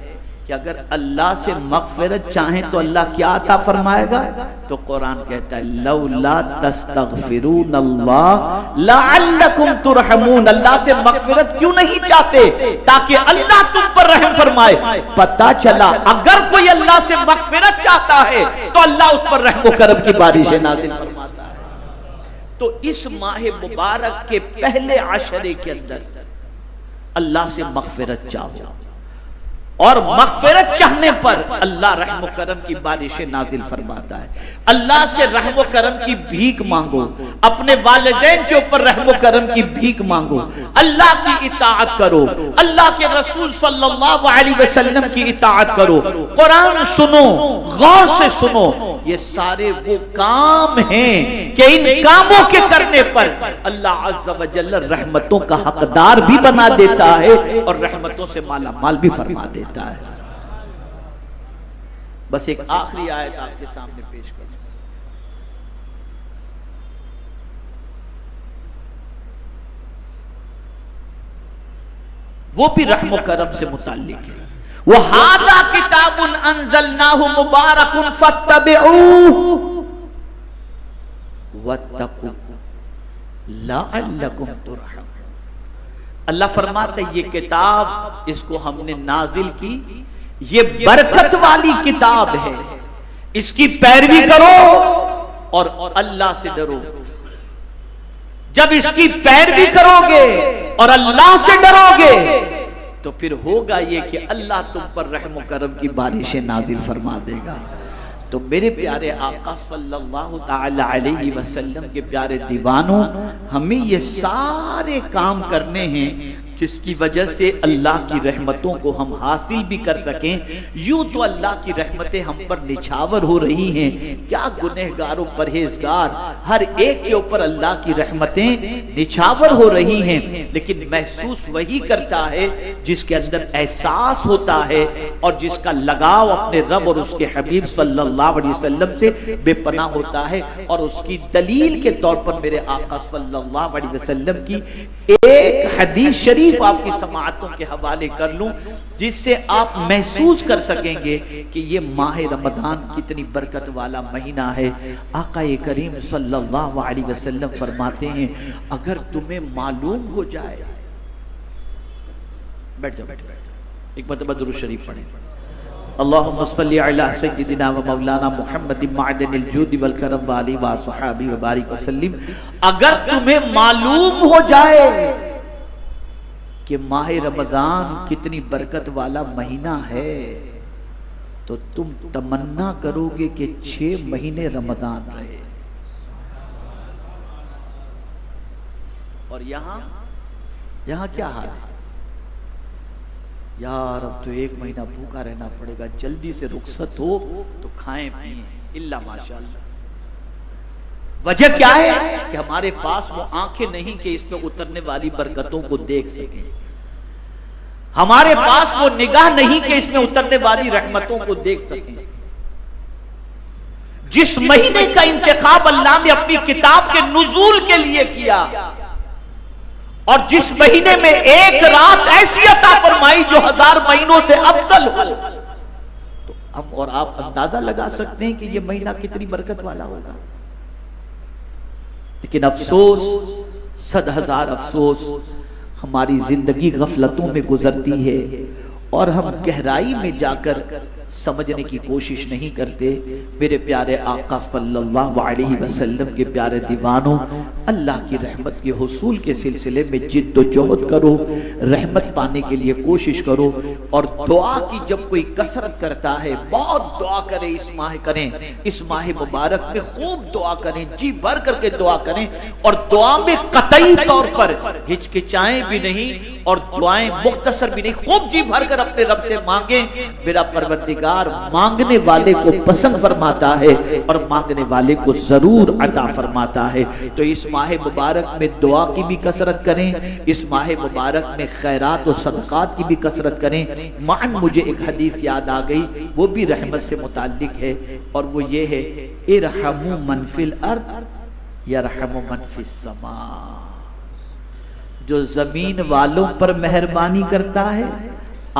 کہ اگر اللہ سے مغفرت چاہیں تو اللہ کیا عطا فرمائے گا؟ تو قرآن کہتا ہے لولا تستغفرون اللہ لعلکم ترحمون، اللہ سے مغفرت کیوں نہیں چاہتے تاکہ اللہ تم پر رحم فرمائے۔ پتہ چلا اگر کوئی اللہ سے مغفرت چاہتا ہے تو اللہ اس پر رحم و کرم کی بارشیں نازل فرماتا ہے۔ تو اس ماہ مبارک کے پہلے عشرے کے اندر اللہ سے مغفرت چاہو، اور مغفرت چاہنے پر اللہ رحم و کرم کی بارشیں نازل فرماتا ہے۔ اللہ سے رحم و کرم کی بھیک مانگو، اپنے والدین کے اوپر رحم و کرم کی بھیک مانگو، اللہ کی اطاعت کرو، اللہ کے رسول صلی اللہ علیہ وسلم کی اطاعت کرو، قرآن سنو، غور سے سنو۔ یہ سارے وہ کام ہیں کہ ان کاموں کے کرنے پر اللہ عز و جل رحمتوں کا حقدار بھی بنا دیتا ہے اور رحمتوں سے مالا مال بھی فرما دیتا ہے۔ بس ایک آخری آیت آپ کے سامنے پیش کروں، وہ بھی رحم و کرم سے متعلق ہے۔ وَهَذَا كِتَابٌ أَنزَلْنَاهُ مُبَارَكٌ فَاتَّبِعُوهُ وَاتَّقُوا لَعَلَّكُمْ تُرْحَمُونَ۔ اللہ فرماتا ہے یہ کتاب، اس کو ہم نے نازل کی، یہ برکت والی کتاب ہے، اس کی پیروی کرو اور اللہ سے ڈرو۔ جب اس کی پیروی کرو گے اور اللہ سے ڈرو گے تو پھر ہوگا یہ کہ اللہ تم پر رحم و کرم کی بارشیں نازل فرما دے گا۔ تو میرے پیارے آقا صلی اللہ تعالی علیہ وسلم کے پیارے دیوانوں، ہمیں یہ سارے کام کرنے ہیں جس کی وجہ سے اللہ کی رحمتوں کو ہم حاصل بھی کر سکیں۔ یوں تو اللہ کی رحمتیں ہم پر نچھاور ہو رہی ہیں، کیا گنہگار و پرہیزگار ہر ایک کے اوپر اللہ کی رحمتیں نچھاور ہو رہی ہیں، لیکن محسوس وہی کرتا ہے جس کے اندر احساس ہوتا ہے اور جس کا لگاؤ اپنے رب اور اس کے حبیب صلی اللہ علیہ وسلم سے بے پناہ ہوتا ہے۔ اور اس کی دلیل کے طور پر میرے آقا صلی اللہ علیہ وسلم کی ایک حدیث شریف آپ کی سماعتوں کے حوالے کر لوں، جس سے آپ محسوس کر سکیں گے کہ یہ ماہ رمضان کتنی برکت والا مہینہ ہے۔ آقا کریم صلی اللہ علیہ وسلم فرماتے ہیں اگر تمہیں معلوم ہو جائے، بیٹھ جاؤ ایک مرتبہ درود شریف پڑھیں، اللہم صلی علی سیدنا و مولانا محمد معدن الجود والکرم والی و صحابی و بارک وسلم۔ اگر تمہیں معلوم ہو جائے کہ ماہ رمضان کتنی برکت والا مہینہ ہے تو تم تمنا کرو گے کہ 6 مہینے رمضان رہے۔ اور یہاں کیا حال ہے؟ یار اب تو 1 مہینہ بھوکا رہنا پڑے گا، جلدی سے رخصت ہو تو کھائیں پیئیں الا ماشاءاللہ۔ وجہ کیا ہے کہ ہمارے پاس وہ آنکھیں نہیں کہ اس میں اترنے والی برکتوں کو دیکھ سکیں، ہمارے پاس وہ نگاہ نہیں کہ اس میں اترنے والی رحمتوں کو دیکھ سکیں۔ جس مہینے کا انتخاب اللہ نے اپنی کتاب کے نزول کے لیے کیا، اور جس مہینے میں ایک رات ایسی عطا فرمائی جو 1000 مہینوں سے افضل ہو، تو ہم اور آپ اندازہ لگا سکتے ہیں کہ یہ مہینہ کتنی برکت والا ہوگا۔ لیکن افسوس صد ہزار افسوس ہماری زندگی غفلتوں میں گزرتی ہے اور ہم گہرائی میں جا کر سمجھنے کی کوشش نہیں کرتے۔ میرے پیارے آقا صلی اللہ علیہ وسلم کے پیارے دیوانوں، اللہ کی رحمت کے حصول کے سلسلے میں جد و جہد کرو، رحمت پانے کے لیے کوشش کرو، اور دعا کی جب کوئی کثرت کرتا ہے بہت دعا کریں، اس ماہ مبارک میں خوب دعا کریں، جی بھر کر کے دعا کریں، اور دعا میں قطعی طور پر ہچکچائیں بھی نہیں اور دعائیں مختصر بھی نہیں، خوب جی بھر کر اپنے رب سے مانگیں۔ میرا پروردگار مانگنے والے کو پسند فرماتا ہے اور مانگنے والے کو ضرور عطا فرماتا ہے۔ تو اس ماہ مبارک میں دعا کی بھی کثرت کریں، اس ماہ مبارک میں خیرات و صدقات کی بھی کثرت کریں۔ معن مجھے ایک حدیث یاد آ گئی، وہ بھی رحمت سے متعلق ہے، اور وہ یہ ہے، ارحموا من فی الارض یرحم من فی السماء۔ جو زمین والوں پر مہربانی کرتا ہے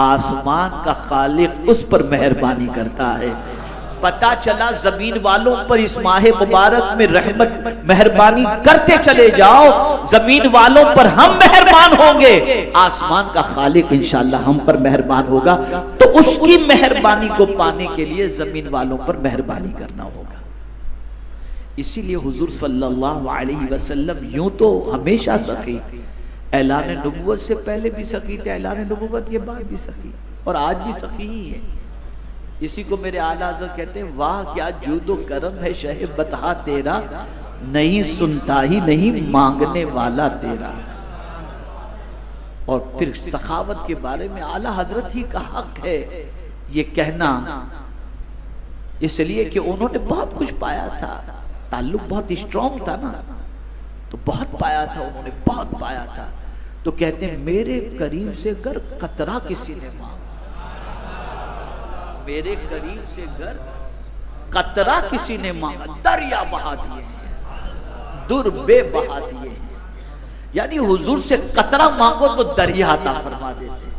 آسمان کا خالق اس پر مہربانی کرتا ہے۔ پتا چلا زمین والوں پر اس ماہ مبارک میں رحمت مہربانی کرتے چلے جاؤ، زمین والوں پر ہم مہربان ہوں گے، آسمان کا خالق انشاءاللہ ہم پر مہربان ہوگا۔ تو اس کی مہربانی کو پانے کے لیے زمین والوں پر مہربانی کرنا ہوگا۔ اسی لیے حضور صلی اللہ علیہ وسلم یوں تو ہمیشہ سخی، اعلان نبوت سے پہلے بھی سخی تھے، اعلان نبوت کے بعد بھی سخی، اور آج بھی سخی ہی ہے۔ اسی کو میرے اعلیٰ حضرت کہتے ہیں، واہ کیا جود و کرم ہے شہ بطحا تیرا، نہیں سنتا ہی نہیں مانگنے والا تیرا۔ اور پھر سخاوت کے بارے میں اعلیٰ حضرت ہی کا حق ہے یہ کہنا، اس لیے کہ انہوں نے بہت کچھ پایا تھا، تعلق بہت اسٹرانگ تھا نا، تو بہت پایا تھا، انہوں نے بہت پایا تھا۔ تو کہتے ہیں میرے کریم سے گر قطرہ کسی نے مانگا، میرے کریم سے گر قطرہ کسی نے مانگا، دریا بہا دیے ہیں، در بے بہا دیے ہیں۔ یعنی حضور سے قطرہ مانگو تو دریا عطا فرما دیتے ہیں۔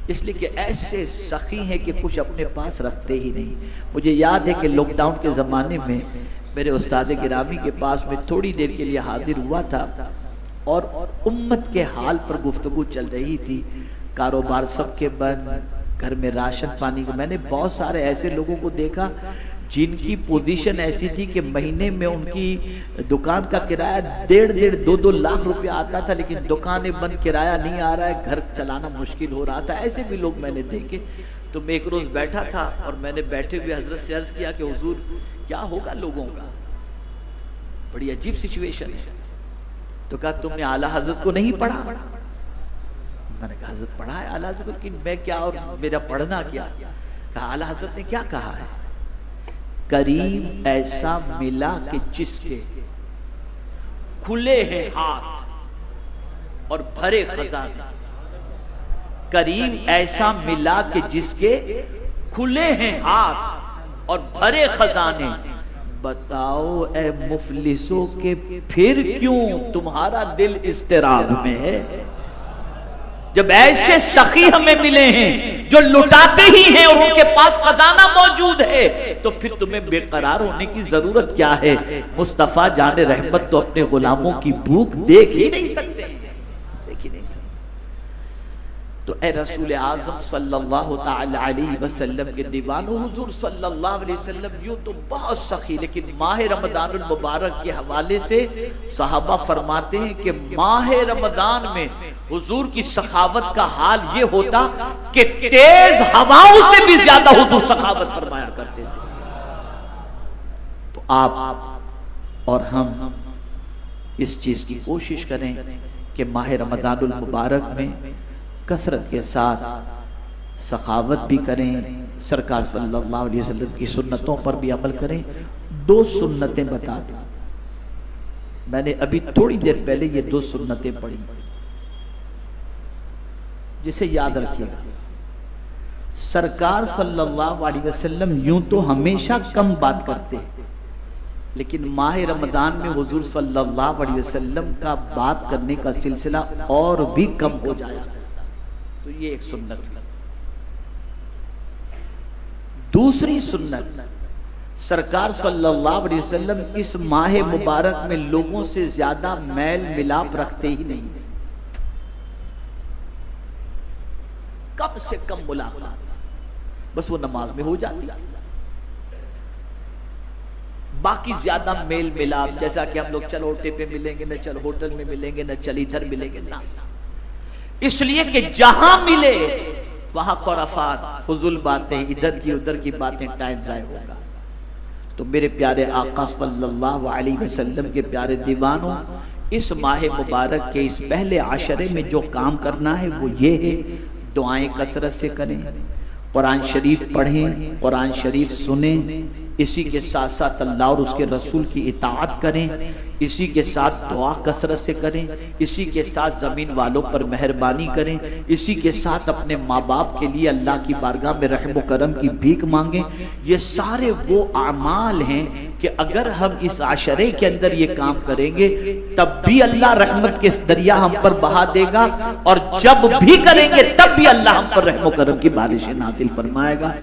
اس لیے کہ ایسے سخی ہیں کہ کچھ اپنے پاس رکھتے ہی نہیں۔ مجھے یاد ہے کہ لاک ڈاؤن کے زمانے میں میرے استاد گرامی کے پاس میں تھوڑی دیر کے لیے حاضر ہوا تھا، اور امت کے حال پر گفتگو چل رہی تھی، کاروبار سب کے بند، گھر میں راشن پانی کا۔ میں نے بہت سارے ایسے لوگوں کو دیکھا جن کی پوزیشن ایسی تھی کہ مہینے میں ان کی دکان کا کرایہ 1.5-2 لاکھ روپیہ آتا تھا، لیکن دکانیں بند، کرایہ نہیں آ رہا ہے، گھر چلانا مشکل ہو رہا تھا۔ ایسے بھی لوگ میں نے دیکھے۔ تو میں ایک روز بیٹھا تھا اور میں نے بیٹھے ہوئے حضرت سے عرض کیا کہ حضور کیا ہوگا لوگوں کا، بڑی عجیب سچویشن ہے۔ تو کہا تم نے اعلیٰ حضرت کو نہیں پڑھا؟ میں نے کہا حضرت پڑھا ہے اعلیٰ حضرت، لیکن میں کیا اور میرا پڑھنا کیا؟ کہا اعلیٰ حضرت نے کیا کہا ہے، کریم ایسا ملا کہ جس کے کھلے ہیں ہاتھ اور بھرے خزانے، کریم ایسا ملا کہ جس کے کھلے ہیں ہاتھ اور بھرے خزانے، بتاؤ اے مفلسوں کے پھر کیوں تمہارا دل اضطراب میں ہے؟ جب ایسے سخی ہمیں ملے ہیں جو لٹاتے ہی ہیں اور ان کے پاس خزانہ موجود ہے، تو پھر تمہیں بے قرار ہونے کی ضرورت کیا ہے؟ مصطفیٰ جان رحمت تو اپنے غلاموں کی بھوک دیکھ ہی نہیں سکتے، دیکھ ہی نہیں سکتے۔ تو اے رسول اعظم صلی اللہ تعالی علیہ وسلم کے دیوانوں، حضور صلی اللہ علیہ وسلم یوں تو بہت سخی، لیکن ماہ رمضان المبارک کے حوالے سے صحابہ فرماتے ہیں کہ ماہ رمضان میں حضور کی سخاوت کا حال یہ ہوتا کہ تیز ہواؤں سے بھی زیادہ حضور سخاوت فرمایا کرتے تھے۔ تو آپ اور ہم اس چیز کی کوشش کریں کہ ماہ رمضان المبارک میں کثرت کے ساتھ سخاوت بھی کریں، سرکار صلی اللہ علیہ وسلم کی سنتوں پر بھی عمل کریں۔ 2 سنتیں بتا دوں، میں نے ابھی تھوڑی دیر پہلے یہ 2 سنتیں پڑھی، جسے یاد رکھیے گا۔ سرکار صلی اللہ علیہ وسلم یوں تو ہمیشہ کم بات کرتے ہیں، لیکن ماہ رمضان میں حضور صلی اللہ علیہ وسلم کا بات کرنے کا سلسلہ اور بھی کم ہو جایا۔ تو یہ ایک سنت۔ دوسری سنت، سرکار صلی اللہ علیہ وسلم اس ماہ مبارک میں لوگوں سے زیادہ میل ملاپ رکھتے ہی نہیں، کم سے کم ملاقات بس وہ نماز میں ہو جاتی، باقی زیادہ میل ملاپ جیسا کہ ہم لوگ چل ہوٹل پہ ملیں گے، نہ چل ہوٹل میں ملیں گے، نہ چل ادھر ملیں گے، نہ، اس لیے کہ جہاں ملے وہاں خرافات، فضول باتیں، ادھر کی باتیں، ٹائم ضائع ہوگا۔ تو میرے پیارے آقا صلی اللہ علیہ وسلم کے پیارے دیوانوں، اس ماہ مبارک کے اس پہلے عشرے میں جو کام کرنا ہے وہ یہ ہے، دعائیں کثرت سے کریں، قرآن شریف پڑھیں، قرآن شریف سنیں، اسی کے ساتھ ساتھ اللہ اور اس کے رسول کی اطاعت کریں، اسی کے ساتھ دعا کثرت سے کریں، اسی کے ساتھ زمین والوں پر مہربانی کریں، اسی کے ساتھ اپنے ماں باپ کے لیے اللہ کی بارگاہ میں رحم و کرم کی بھیک مانگیں۔ یہ سارے وہ اعمال ہیں کہ اگر ہم اس عشرے کے اندر یہ کام کریں گے تب بھی اللہ رحمت کے دریا ہم پر بہا دے گا، اور جب بھی کریں گے تب بھی اللہ ہم پر رحم و کرم کی بارشیں نازل فرمائے گا۔